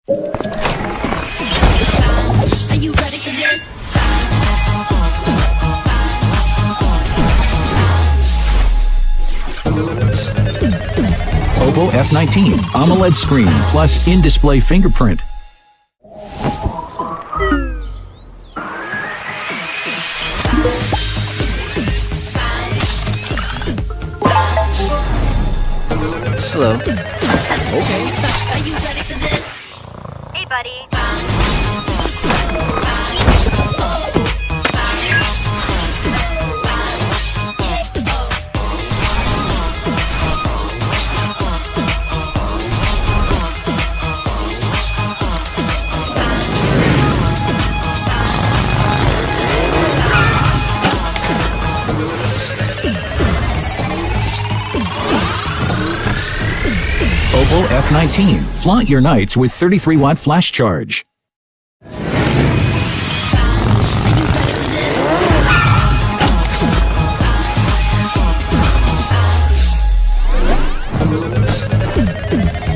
Are you ready for this? Oppo F19 AMOLED screen plus in-display fingerprint. Hello. Okay. Are you ready for this? Hey, buddy. Oppo F19 flaunt your nights with 33-watt flash charge.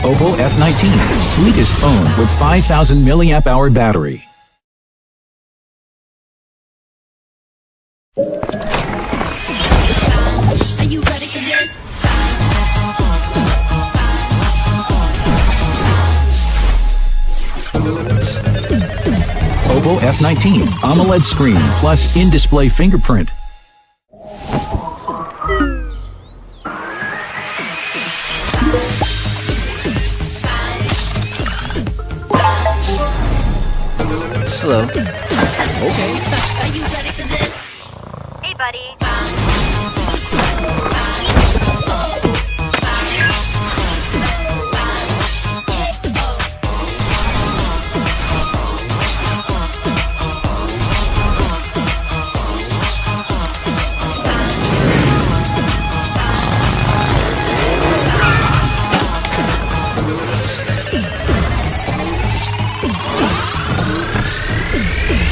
Oppo F19 sleekest phone with 5,000 mAh battery. Are you ready for this? Oppo F19 AMOLED screen plus in-display fingerprint. Hello. Okay. Are you ready for this? Hey, buddy.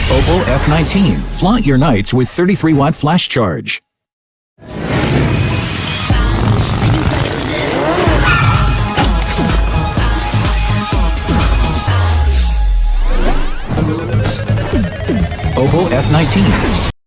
Oppo F19 flaunt your nights with 33-watt flash charge. Oppo F19